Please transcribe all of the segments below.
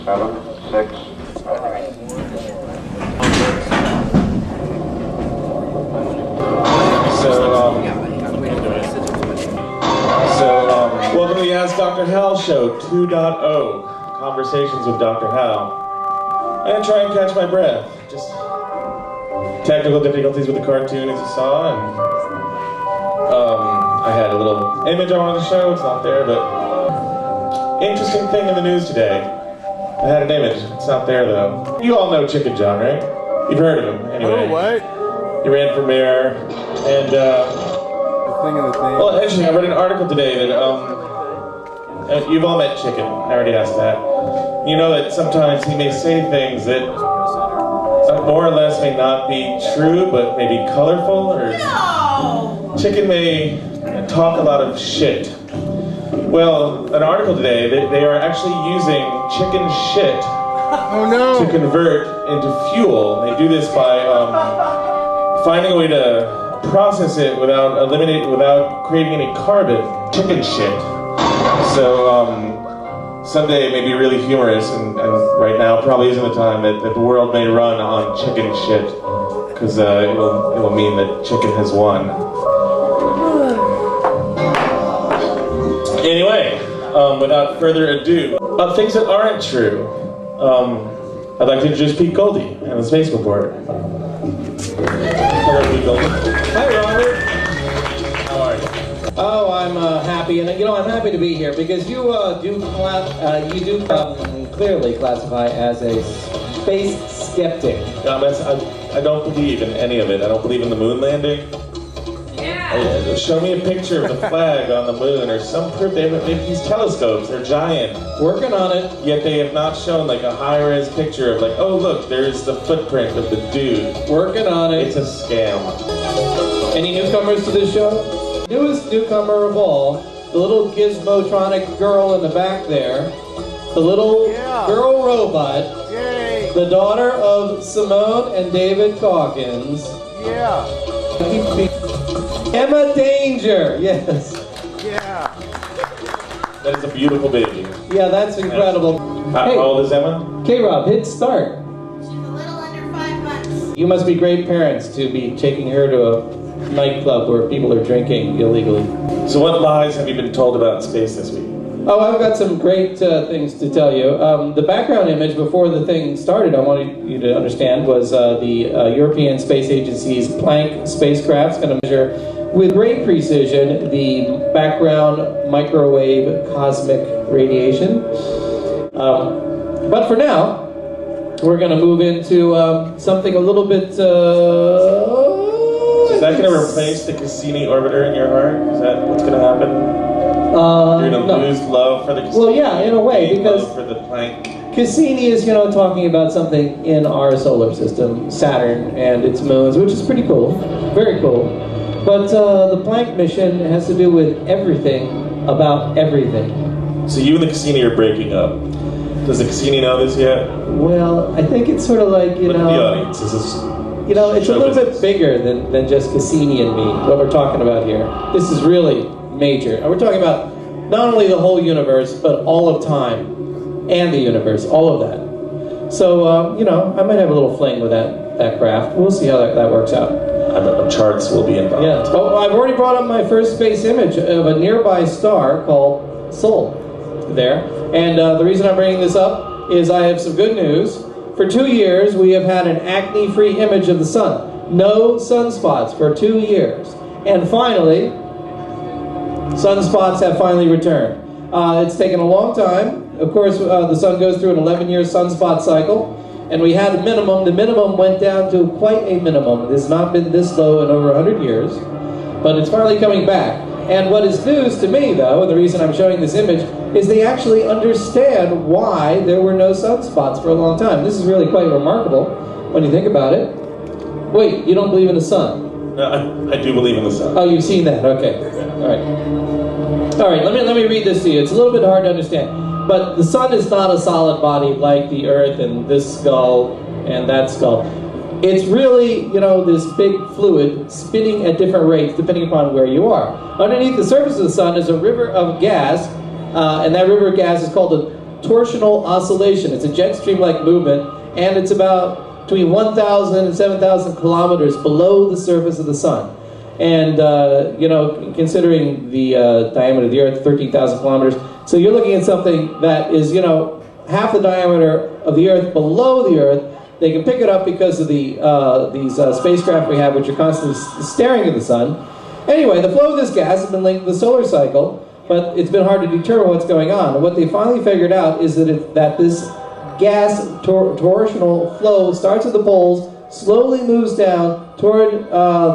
7, 6, 5. Welcome to the Ask Dr. Hal Show 2.0, Conversations with Dr. Hal. I'm gonna try and catch my breath. Just technical difficulties with the cartoon, as you saw, and I had a little image I wanted to show. It's not there, but interesting thing in the news today. I had an image. It's not there though. You all know Chicken John, right? You've heard of him, anyway. Oh, what? He ran for mayor, and well, actually, I read an article today that you've all met Chicken. I already asked that. You know that sometimes he may say things that more or less may not be true, but may be colorful, or No! Chicken may talk a lot of shit. Well, an article today, they are actually using chicken shit to convert into fuel. They do this by finding a way to process it without creating any carbon. Chicken shit. So someday it may be really humorous, and right now probably isn't the time that the world may run on chicken shit, because it will mean that chicken has won. Anyway, without further ado, things that aren't true. I'd like to introduce Pete Goldie and his Space Report. Hello, Pete Goldie. Hi, Robert. How are you? Oh, I'm happy, and you know I'm happy to be here because you do clearly classify as a space skeptic. I don't believe in any of it. I don't believe in the moon landing. Yeah. Show me a picture of the flag on the moon or some proof. They have these telescopes. They're giant. Working on it. Yet they have not shown like a high-res picture of like, oh look, there's the footprint of the dude. Working on it. It's a scam. Any newcomers to this show? Newest newcomer of all, the little gizmotronic girl in the back there, the little girl robot, the daughter of Simone and David Calkins. Yeah. Emma Danger, yes. Yeah. That is a beautiful baby. Yeah, that's incredible. How old is Emma? K-Rob, hit start. She's a little under 5 months. You must be great parents to be taking her to a nightclub where people are drinking illegally. So what lies have you been told about space this week? Oh, I've got some great things to tell you. The background image before the thing started, I wanted you to understand, was the European Space Agency's Planck spacecraft. It's going to measure with great precision the background microwave cosmic radiation. But for now, we're going to move into something a little bit... Is that going to replace the Cassini orbiter in your heart? Is that what's going to happen? You're going to lose love for the Cassini? Well, yeah, in a way, because... love for the Planck. Cassini is, you know, talking about something in our solar system, Saturn and its moons, which is pretty cool, very cool. But the Planck mission has to do with everything about everything. So you and the Cassini are breaking up. Does the Cassini know this yet? Well, I think it's sort of like, Look at the audience. This is you know, it's a little bit bigger than just Cassini and me, what we're talking about here. This is really major. And we're talking about not only the whole universe, but all of time and the universe, all of that. So, you know, I might have a little fling with that craft. We'll see how that works out. Charts will be involved. Yeah. Oh, I've already brought up my first space image of a nearby star called Sol there. And the reason I'm bringing this up is I have some good news. For 2 years, we have had an acne-free image of the sun. No sunspots for 2 years. And finally, sunspots have finally returned. It's taken a long time. Of course, the sun goes through an 11-year sunspot cycle. And we had a minimum. The minimum went down to quite a minimum. It has not been this low in over 100 years. But it's finally coming back. And what is news to me, though, and the reason I'm showing this image, is they actually understand why there were no sunspots for a long time. This is really quite remarkable when you think about it. Wait, you don't believe in the sun? I do believe in the sun. Oh, you've seen that. Okay. All right. All right, let me read this to you. It's a little bit hard to understand. But the sun is not a solid body like the Earth and this skull and that skull. It's really, you know, this big fluid spinning at different rates depending upon where you are. Underneath the surface of the sun is a river of gas, and that river of gas is called torsional oscillation. It's a jet stream-like movement, and it's about between 1,000 and 7,000 kilometers below the surface of the sun. And, you know, considering the diameter of the Earth, 13,000 kilometers, so you're looking at something that is, you know, half the diameter of the Earth below the Earth. They can pick it up because of these spacecraft we have, which are constantly staring at the sun. Anyway, the flow of this gas has been linked to the solar cycle, but it's been hard to determine what's going on. And what they finally figured out is that this gas torsional flow starts at the poles, slowly moves down toward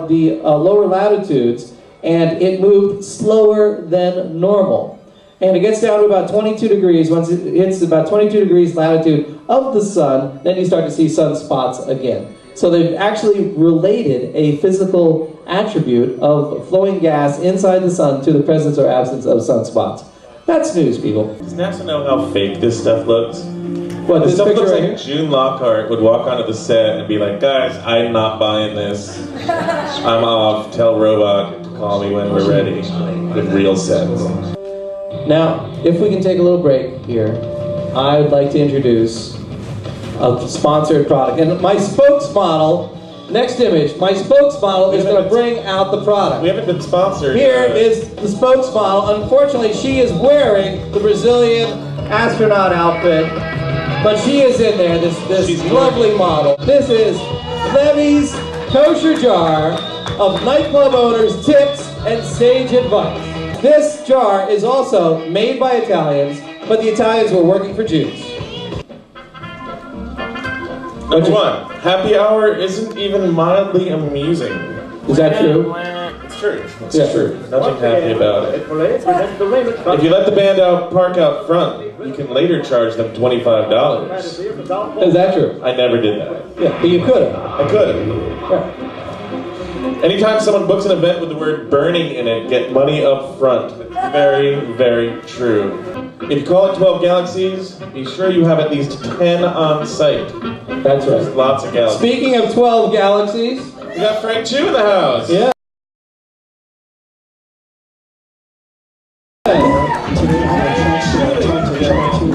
the lower latitudes, and it moved slower than normal. And it gets down to about 22 degrees. Once it hits about 22 degrees latitude of the sun, then you start to see sunspots again. So they've actually related a physical attribute of flowing gas inside the sun to the presence or absence of sunspots. That's news, people. Does NASA know how fake this stuff looks? What, this stuff looks right like here? June Lockhart would walk onto the set and be like, guys, I'm not buying this. I'm off. Tell Robot to call me when we're ready with real sets. Now, if we can take a little break here, I would like to introduce a sponsored product. And my spokesmodel, next image, my spokesmodel is going to bring out the product. We haven't been sponsored. Here is the spokesmodel. Unfortunately, she is wearing the Brazilian astronaut outfit, but she is in there, this lovely model. This is Levy's kosher jar of nightclub owners' tips and stage advice. This jar is also made by Italians, but the Italians were working for Jews. Number one, happy hour isn't even mildly amusing. Is that true? It's true. It's true. Nothing happy about it. If you let the band out park out front, you can later charge them $25. Is that true? I never did that. Yeah, but you could have. I could. Yeah. Anytime someone books an event with the word burning in it, get money up front. Very, very true. If you call it 12 Galaxies, be sure you have at least 10 on site. That's right. There's lots of galaxies. Speaking of 12 galaxies, we got Frank Chu in the house. Yeah. Today I had a chance to talk to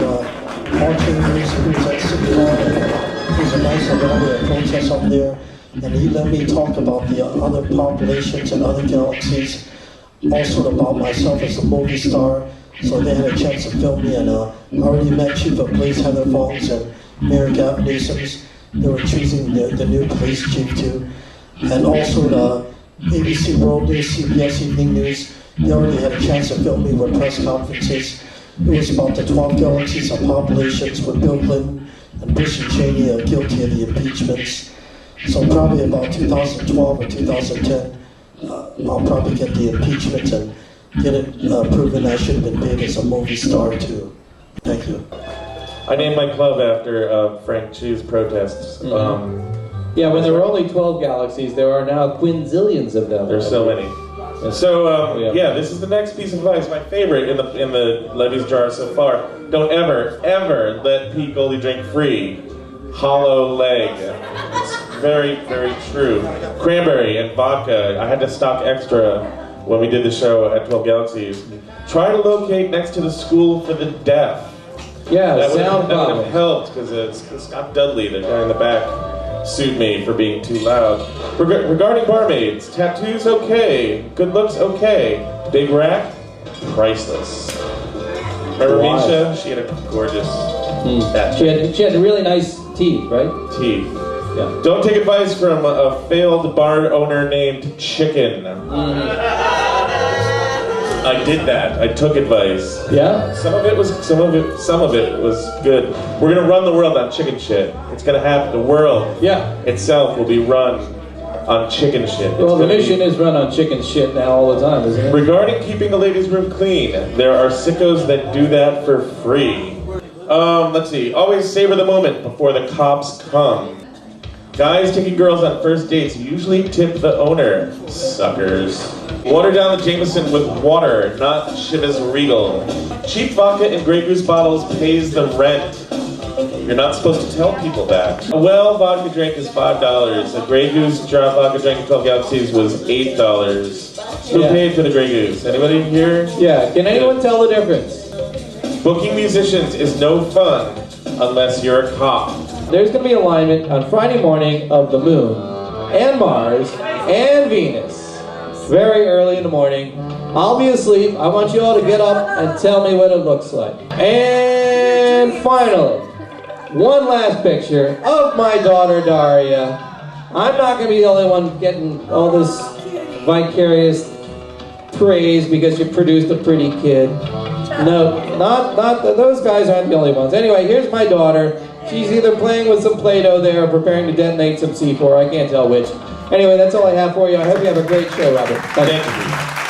Paul Chambers, who's at Simone. He's a nice guy at protest up there. And he let me talk about the other populations and other galaxies, also about myself as a movie star. So they had a chance to film me, and I already met Chief of Police Heather Falls and Mayor Gavin Newsom. They were choosing the new police chief too. And also the ABC World News, CBS Evening News, they already had a chance to film me with press conferences. It was about the 12 galaxies of populations with Bill Clinton and Bush and Cheney guilty of the impeachments. So probably about 2012 or 2010, I'll probably get the impeachment and get it proven I should have been paid as a movie star too. Thank you. I named my club after Frank Chu's protests. yeah, when there were only 12 galaxies, there are now quinzillions of them. There's so many. So yeah, this is the next piece of advice. My favorite in the Levy's jar so far. Don't ever, ever let Pete Goldie drink free. Hollow leg. It's very, very true. Cranberry and vodka. I had to stock extra when we did the show at 12 Galaxies. Try to locate next to the School for the Deaf. Yeah, that would sound have helped because Scott Dudley, the guy in the back, sued me for being too loud. Regarding barmaids, tattoos okay, good looks okay, big rack, priceless. Remember Misha? She had a gorgeous She had really nice teeth, right? teeth. Yeah. Don't take advice from a failed bar owner named Chicken. I did that. I took advice. Yeah? Some of it was good. We're gonna run the world on chicken shit. It's gonna happen. The world itself will be run on chicken shit. Well, the mission is run on chicken shit now all the time, isn't it? Regarding keeping the ladies' room clean, there are sickos that do that for free. Let's see. Always savor the moment before the cops come. Guys taking girls on first dates usually tip the owner. Suckers. Water down the Jameson with water, not Chivas Regal. Cheap vodka in Grey Goose bottles pays the rent. You're not supposed to tell people that. A well vodka drink is $5. A Grey Goose drop vodka drink in 12 Galaxies was $8. Who paid for the Grey Goose? Anybody here? Yeah. Can anyone tell the difference? Booking musicians is no fun unless you're a cop. There's going to be alignment on Friday morning of the moon and Mars and Venus. Very early in the morning. I'll be asleep. I want you all to get up and tell me what it looks like. And finally, one last picture of my daughter Daria. I'm not going to be the only one getting all this vicarious praise because you produced a pretty kid. No, not those guys aren't the only ones. Anyway, here's my daughter. She's either playing with some Play-Doh there or preparing to detonate some C4. I can't tell which. Anyway, that's all I have for you. I hope you have a great show, Robert. Bye. Thank you.